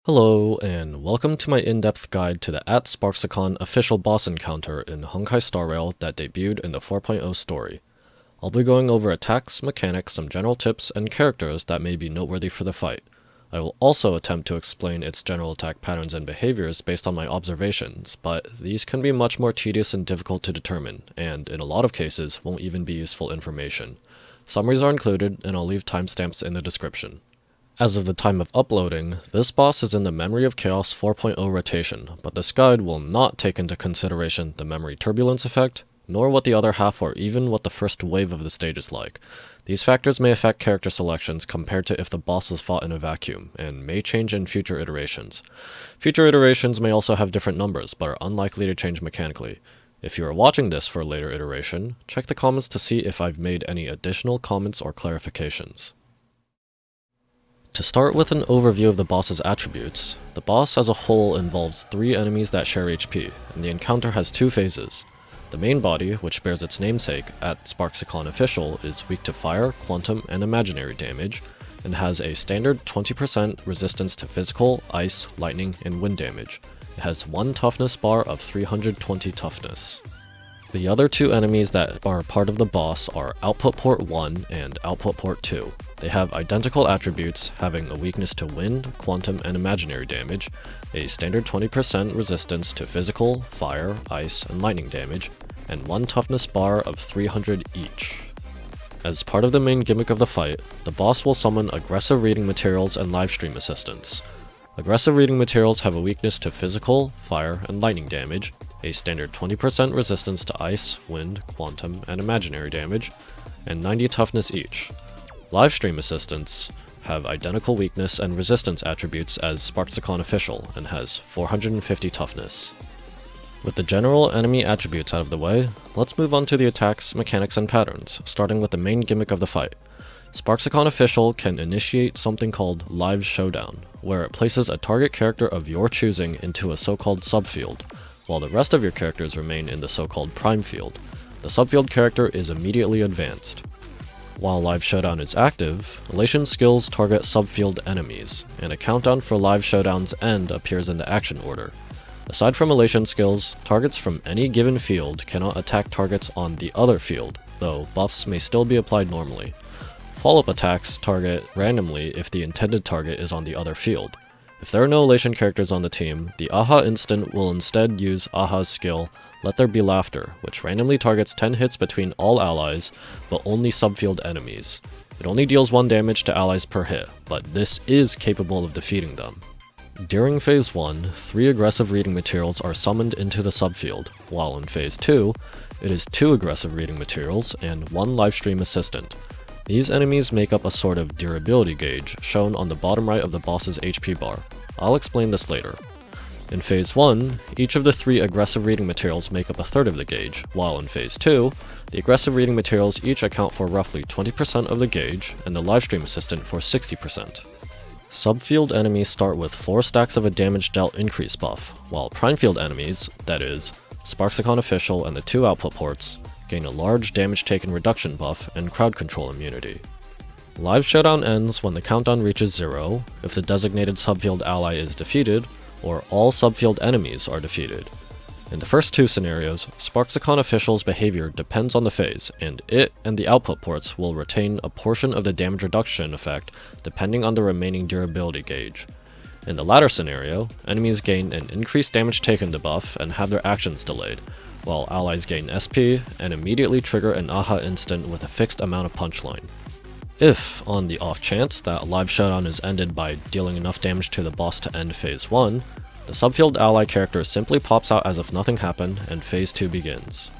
Hello, and welcome to my in-depth guide to the @SparxiConOfficial boss encounter in Honkai Star Rail that debuted in the 4.0 story. I'll be going over attacks, mechanics, some general tips, and characters that may be noteworthy for the fight. I will also attempt to explain its general attack patterns and behaviors based on my observations, but these can be much more tedious and difficult to determine, and in a lot of cases won't even be useful information. Summaries are included, and I'll leave timestamps in the description. As of the time of uploading, this boss is in the Memory of Chaos 4.0 rotation, but this guide will not take into consideration the Memory Turbulence effect, nor what the other half or even what the first wave of the stage is like. These factors may affect character selections compared to if the boss is fought in a vacuum, and may change in future iterations. Future iterations may also have different numbers, but are unlikely to change mechanically. If you are watching this for a later iteration, check the comments to see if I've made any additional comments or clarifications. To start with an overview of the boss's attributes, the boss as a whole involves 3 enemies that share HP, and the encounter has 2 phases. The main body, which bears its namesake, @SparxiConOfficial, is weak to fire, quantum, and imaginary damage, and has a standard 20% resistance to physical, ice, lightning, and wind damage. It has 1 toughness bar of 320 toughness. The other 2 enemies that are part of the boss are Output Port 1 and Output Port 2. They have identical attributes, having a weakness to wind, quantum, and imaginary damage, a standard 20% resistance to physical, fire, ice, and lightning damage, and 1 toughness bar of 300 each. As part of the main gimmick of the fight, the boss will summon aggressive reading materials and livestream assistance. Aggressive reading materials have a weakness to physical, fire, and lightning damage, a standard 20% resistance to ice, wind, quantum, and imaginary damage, and 90 toughness each. Livestream assistants have identical weakness and resistance attributes as SparxiConOfficial and has 450 toughness. With the general enemy attributes out of the way, let's move on to the attacks, mechanics, and patterns, starting with the main gimmick of the fight. SparxiConOfficial can initiate something called Live Showdown, where it places a target character of your choosing into a so-called subfield, while the rest of your characters remain in the so-called prime field. The subfield character is immediately advanced. While Live Showdown is active, Elation skills target subfield enemies, and a countdown for Live Showdown's end appears in the action order. Aside from Elation skills, targets from any given field cannot attack targets on the other field, though buffs may still be applied normally. Follow-up attacks target randomly if the intended target is on the other field. If there are no Elation characters on the team, the Aha instant will instead use Aha's skill, Let There Be Laughter, which randomly targets 10 hits between all allies, but only subfield enemies. It only deals 1 damage to allies per hit, but this is capable of defeating them. During Phase 1, 3 aggressive reading materials are summoned into the subfield, while in Phase 2, it is 2 aggressive reading materials and 1 livestream assistant. These enemies make up a sort of durability gauge, shown on the bottom right of the boss's HP bar. I'll explain this later. In Phase 1, each of the 3 aggressive reading materials make up a third of the gauge, while in Phase 2, the aggressive reading materials each account for roughly 20% of the gauge, and the livestream assistant for 60%. Subfield enemies start with 4 stacks of a damage dealt increase buff, while primefield enemies, that is, SparxiConOfficial and the 2 output ports, gain a large damage taken reduction buff and crowd control immunity. Live Showdown ends when the countdown reaches 0, if the designated subfield ally is defeated, or all subfield enemies are defeated. In the first 2 scenarios, SparxiConOfficial's behavior depends on the phase, and it and the output ports will retain a portion of the damage reduction effect depending on the remaining durability gauge. In the latter scenario, enemies gain an increased damage taken debuff and have their actions delayed, while allies gain SP and immediately trigger an Aha instant with a fixed amount of punchline. If, on the off chance that Live Showdown is ended by dealing enough damage to the boss to end Phase 1, the subfield ally character simply pops out as if nothing happened and Phase 2 begins.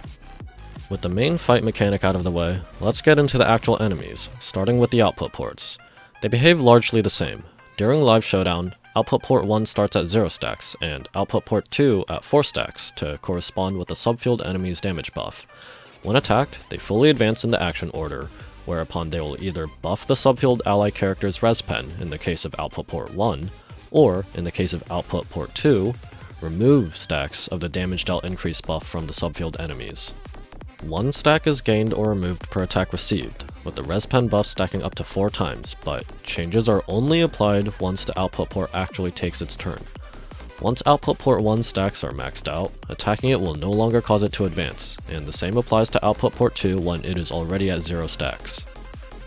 With the main fight mechanic out of the way, let's get into the actual enemies, starting with the output ports. They behave largely the same. During Live Showdown, Output Port 1 starts at 0 stacks, and Output Port 2 at 4 stacks to correspond with the subfield enemy's damage buff. When attacked, they fully advance in the action order, whereupon they will either buff the subfield ally character's res pen in the case of Output Port 1, or, in the case of Output Port 2, remove stacks of the damage dealt increase buff from the subfield enemies. 1 stack is gained or removed per attack received, with the res pen buff stacking up to 4 times, but changes are only applied once the output port actually takes its turn. Once output port 1 stacks are maxed out, attacking it will no longer cause it to advance, and the same applies to output port 2 when it is already at 0 stacks.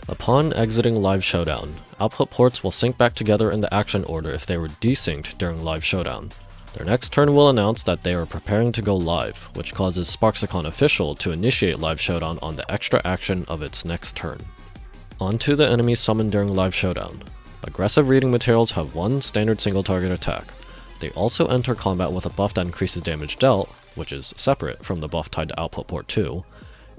Upon exiting Live Showdown, output ports will sync back together in the action order if they were desynced during Live Showdown. Their next turn will announce that they are preparing to go live, which causes SparxiConOfficial to initiate Live Showdown on the extra action of its next turn. Onto the enemies summoned during Live Showdown. Aggressive reading materials have one standard single target attack. They also enter combat with a buff that increases damage dealt, which is separate from the buff tied to output port 2,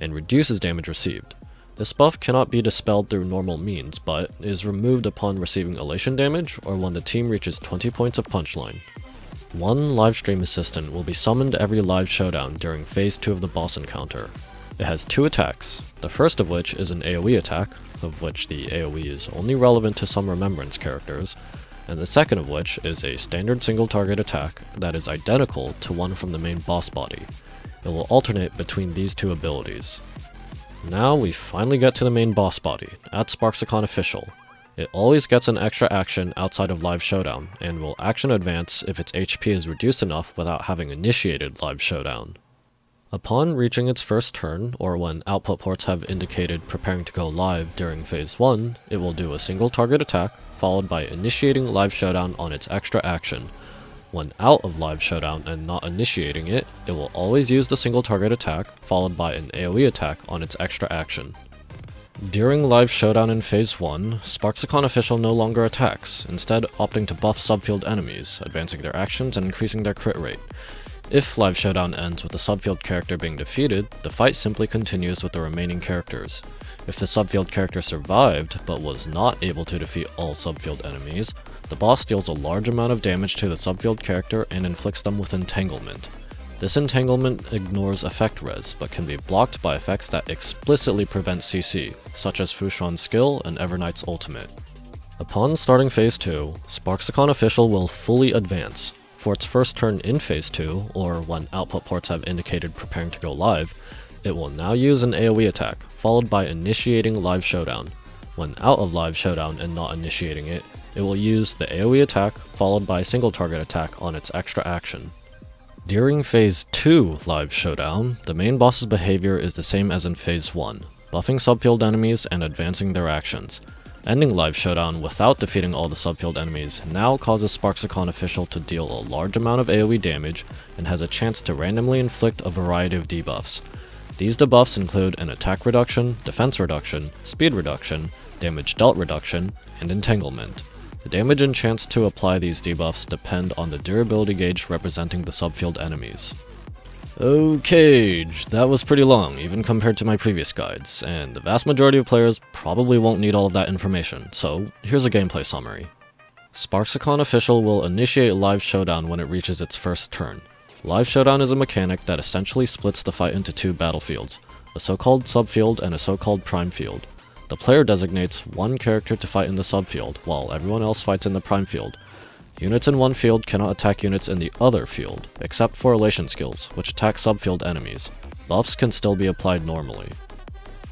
and reduces damage received. This buff cannot be dispelled through normal means, but is removed upon receiving elation damage or when the team reaches 20 points of punchline. One livestream assistant will be summoned every Live Showdown during Phase 2 of the boss encounter. It has 2 attacks, the first of which is an AoE attack, of which the AoE is only relevant to some Remembrance characters, and the second of which is a standard single target attack that is identical to one from the main boss body. It will alternate between these 2 abilities. Now we finally get to the main boss body, at SparxiConOfficial. It always gets an extra action outside of Live Showdown, and will action advance if its HP is reduced enough without having initiated Live Showdown. Upon reaching its first turn, or when output ports have indicated preparing to go live during Phase 1, it will do a single target attack, followed by initiating Live Showdown on its extra action. When out of Live Showdown and not initiating it, it will always use the single target attack, followed by an AoE attack on its extra action. During Live Showdown in Phase 1, SparxiConOfficial no longer attacks, instead opting to buff subfield enemies, advancing their actions and increasing their crit rate. If Live Showdown ends with the subfield character being defeated, the fight simply continues with the remaining characters. If the subfield character survived, but was not able to defeat all subfield enemies, the boss deals a large amount of damage to the subfield character and inflicts them with Entanglement. This Entanglement ignores effect res, but can be blocked by effects that explicitly prevent CC, such as Fushan's skill and Everknight's ultimate. Upon starting Phase 2, SparxiConOfficial will fully advance. For its first turn in Phase 2, or when output ports have indicated preparing to go live, it will now use an AoE attack, followed by initiating Live Showdown. When out of Live Showdown and not initiating it, it will use the AoE attack, followed by a single target attack on its extra action. During Phase 2 Live Showdown, the main boss's behavior is the same as in Phase 1, buffing subfield enemies and advancing their actions. Ending Live Showdown without defeating all the subfield enemies now causes SparxiConOfficial to deal a large amount of AoE damage and has a chance to randomly inflict a variety of debuffs. These debuffs include an attack reduction, defense reduction, speed reduction, damage dealt reduction, and entanglement. The damage and chance to apply these debuffs depend on the durability gauge representing the subfield enemies. Okay, that was pretty long, even compared to my previous guides, and the vast majority of players probably won't need all of that information, so here's a gameplay summary. SparxiConOfficial will initiate Live Showdown when it reaches its first turn. Live Showdown is a mechanic that essentially splits the fight into 2 battlefields, a so-called subfield and a so-called prime field. The player designates one character to fight in the subfield, while everyone else fights in the prime field. Units in one field cannot attack units in the other field, except for elation skills, which attack subfield enemies. Buffs can still be applied normally.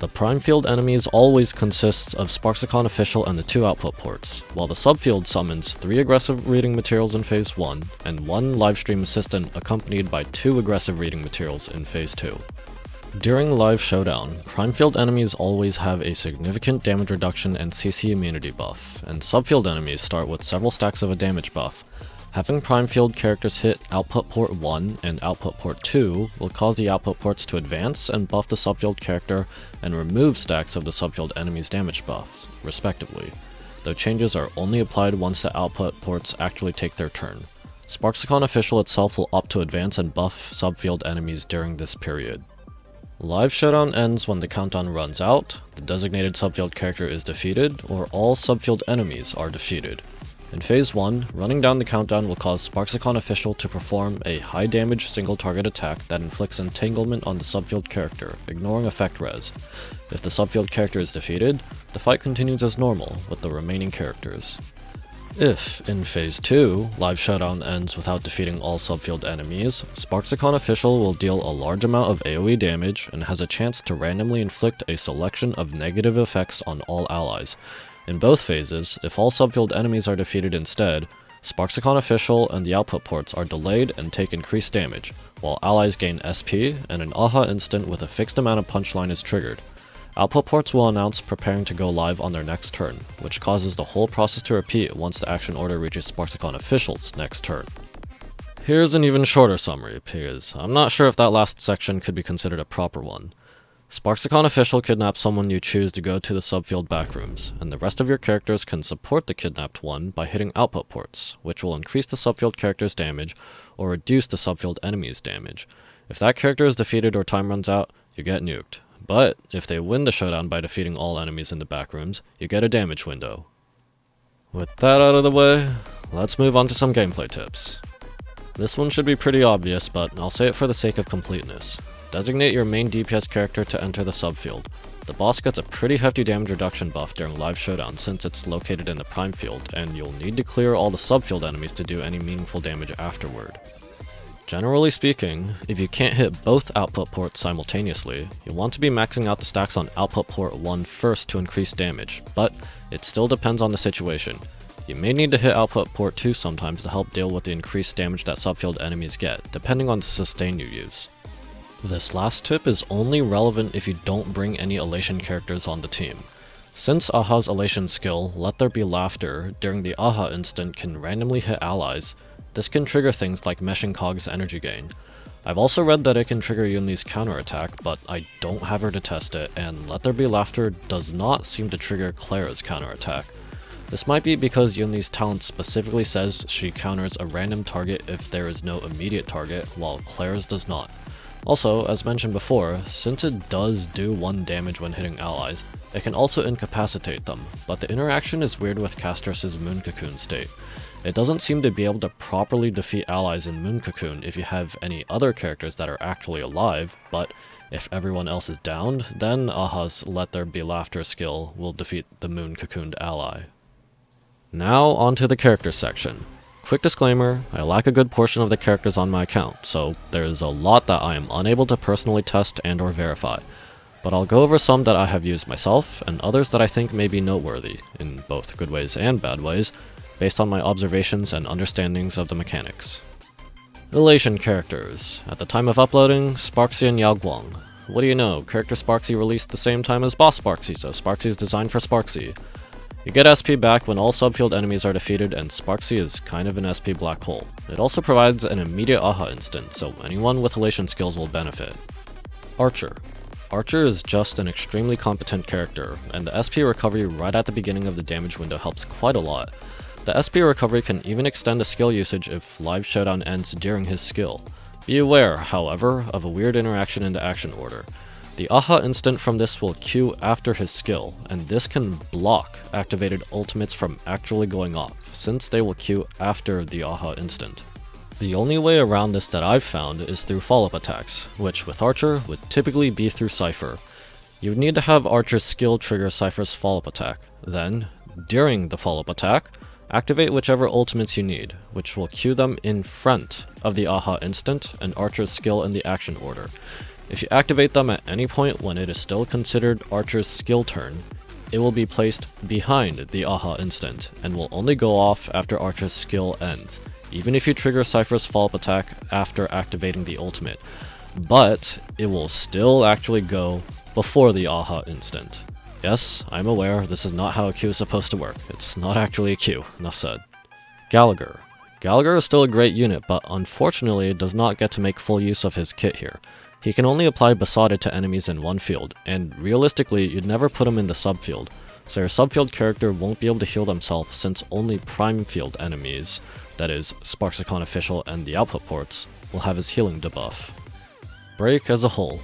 The prime field enemies always consists of SparxiConOfficial and the 2 output ports, while the subfield summons 3 aggressive reading materials in Phase 1, and 1 livestream assistant accompanied by 2 aggressive reading materials in Phase 2. During Live Showdown, prime field enemies always have a significant damage reduction and CC immunity buff, and subfield enemies start with several stacks of a damage buff. Having prime field characters hit output port 1 and output port 2 will cause the output ports to advance and buff the subfield character and remove stacks of the subfield enemy's damage buffs, respectively, though changes are only applied once the output ports actually take their turn. SparxiConOfficial itself will opt to advance and buff subfield enemies during this period. Live Showdown ends when the countdown runs out, the designated subfield character is defeated, or all subfield enemies are defeated. In Phase 1, running down the countdown will cause SparxiConOfficial to perform a high damage single target attack that inflicts entanglement on the subfield character, ignoring effect res. If the subfield character is defeated, the fight continues as normal with the remaining characters. If, in Phase 2, Live Showdown ends without defeating all subfield enemies, SparxiConOfficial will deal a large amount of AoE damage and has a chance to randomly inflict a selection of negative effects on all allies. In both phases, if all subfield enemies are defeated instead, SparxiConOfficial and the output ports are delayed and take increased damage, while allies gain SP and an AHA instant with a fixed amount of punchline is triggered. Output ports will announce preparing to go live on their next turn, which causes the whole process to repeat once the action order reaches SparxiConOfficial's next turn. Here's an even shorter summary, because I'm not sure if that last section could be considered a proper one. SparxiConOfficial kidnaps someone you choose to go to the subfield backrooms, and the rest of your characters can support the kidnapped one by hitting output ports, which will increase the subfield character's damage or reduce the subfield enemy's damage. If that character is defeated or time runs out, you get nuked. But if they win the showdown by defeating all enemies in the backrooms, you get a damage window. With that out of the way, let's move on to some gameplay tips. This one should be pretty obvious, but I'll say it for the sake of completeness. Designate your main DPS character to enter the subfield. The boss gets a pretty hefty damage reduction buff during Live Showdown since it's located in the prime field, and you'll need to clear all the subfield enemies to do any meaningful damage afterward. Generally speaking, if you can't hit both output ports simultaneously, you'll want to be maxing out the stacks on output port 1 first to increase damage, but it still depends on the situation. You may need to hit output port 2 sometimes to help deal with the increased damage that subfield enemies get, depending on the sustain you use. This last tip is only relevant if you don't bring any Elation characters on the team. Since AHA's Elation skill, Let There Be Laughter, during the AHA instant can randomly hit allies, this can trigger things like Meshing Cog's energy gain. I've also read that it can trigger Yunli's counterattack, but I don't have her to test it, and Let There Be Laughter does not seem to trigger Clara's counterattack. This might be because Yunli's talent specifically says she counters a random target if there is no immediate target, while Clara's does not. Also, as mentioned before, since it does do 1 damage when hitting allies, it can also incapacitate them, but the interaction is weird with Castress's Moon Cocoon state. It doesn't seem to be able to properly defeat allies in Moon Cocoon if you have any other characters that are actually alive, but if everyone else is downed, then AHA's Let There Be Laughter skill will defeat the Moon Cocooned ally. Now onto the character section. Quick disclaimer, I lack a good portion of the characters on my account, so there's a lot that I am unable to personally test and or verify. But I'll go over some that I have used myself, and others that I think may be noteworthy, in both good ways and bad ways, based on my observations and understandings of the mechanics. Elation characters. At the time of uploading, Sparxi and Yaoguang. What do you know, character Sparxi released the same time as Boss Sparxi, so Sparxi is designed for Sparxi. You get SP back when all subfield enemies are defeated, and Sparxi is kind of an SP black hole. It also provides an immediate AHA instant, so anyone with Elation skills will benefit. Archer. Archer is just an extremely competent character, and the SP recovery right at the beginning of the damage window helps quite a lot. The SP recovery can even extend the skill usage if Live Showdown ends during his skill. Be aware, however, of a weird interaction in the action order. The AHA instant from this will queue after his skill, and this can block activated ultimates from actually going off, since they will queue after the AHA instant. The only way around this that I've found is through follow-up attacks, which with Archer would typically be through Cypher. You would need to have Archer's skill trigger Cypher's follow-up attack. Then, during the follow-up attack, activate whichever ultimates you need, which will queue them in front of the AHA instant and Archer's skill in the action order. If you activate them at any point when it is still considered Archer's skill turn, it will be placed behind the AHA instant, and will only go off after Archer's skill ends, even if you trigger Cypher's follow-up attack after activating the ultimate. But it will still actually go before the AHA instant. Yes, I'm aware, this is not how a queue is supposed to work. It's not actually a queue, enough said. Gallagher. Gallagher is still a great unit, but unfortunately does not get to make full use of his kit here. He can only apply Besotted to enemies in one field, and realistically you'd never put him in the subfield, so your subfield character won't be able to heal themselves since only prime field enemies, that is, SparxiConOfficial and the output ports, will have his healing debuff. Break as a whole.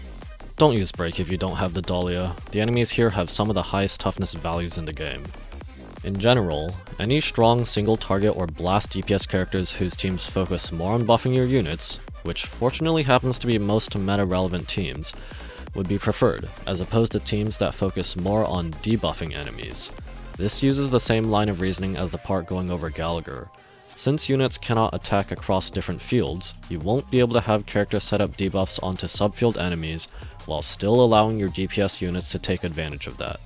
Don't use Break if you don't have the Dahlia. The enemies here have some of the highest toughness values in the game. In general, any strong single target or blast DPS characters whose teams focus more on buffing your units, which fortunately happens to be most meta-relevant teams, would be preferred, as opposed to teams that focus more on debuffing enemies. This uses the same line of reasoning as the part going over Gallagher. Since units cannot attack across different fields, you won't be able to have character setup debuffs onto subfield enemies while still allowing your DPS units to take advantage of that.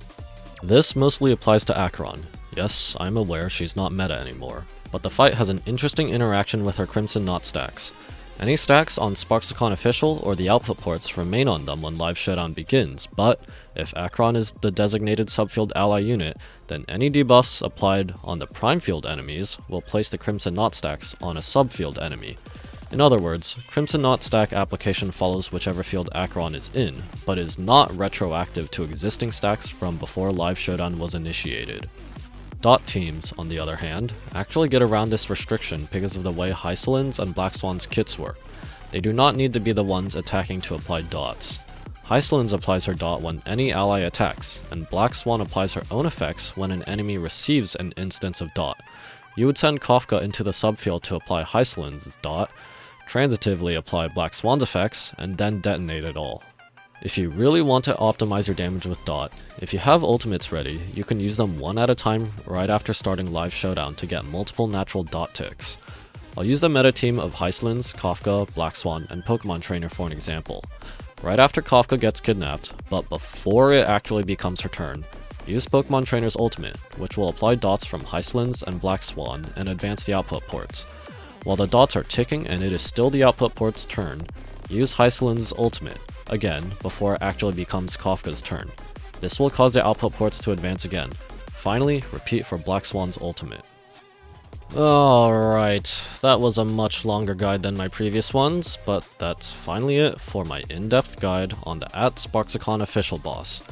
This mostly applies to Acheron. Yes, I'm aware she's not meta anymore, but the fight has an interesting interaction with her Crimson Knot stacks. Any stacks on SparxiConOfficial or the output ports remain on them when live Showdown begins, but if Acheron is the designated subfield ally unit, then any debuffs applied on the prime field enemies will place the Crimson Knot stacks on a subfield enemy. In other words, Crimson Knot stack application follows whichever field Acheron is in, but is not retroactive to existing stacks from before live Showdown was initiated. Dot teams, on the other hand, actually get around this restriction because of the way Hycelin's and Black Swan's kits work. They do not need to be the ones attacking to apply dots. Hycelin's applies her dot when any ally attacks, and Black Swan applies her own effects when an enemy receives an instance of dot. You would send Kafka into the subfield to apply Hycelin's dot, transitively apply Black Swan's effects, and then detonate it all. If you really want to optimize your damage with dot, if you have ultimates ready, you can use them one at a time right after starting live Showdown to get multiple natural dot ticks. I'll use the meta team of Hycelin's, Kafka, Black Swan, and Pokemon Trainer for an example. Right after Kafka gets kidnapped, but before it actually becomes her turn, use Pokemon Trainer's ultimate, which will apply dots from Hycelin's and Black Swan and advance the output ports. While the dots are ticking and it is still the output port's turn, use Hycelin's ultimate, again, before it actually becomes Kafka's turn. This will cause the output ports to advance again. Finally, repeat for Black Swan's ultimate. Alright, that was a much longer guide than my previous ones, but that's finally it for my in-depth guide on the @SparxiConOfficial boss.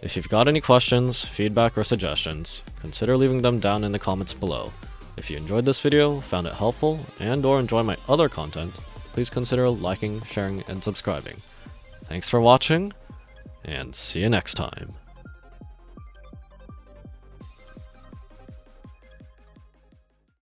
If you've got any questions, feedback, or suggestions, consider leaving them down in the comments below. If you enjoyed this video, found it helpful, and/or enjoy my other content, please consider liking, sharing, and subscribing. Thanks for watching, and see you next time.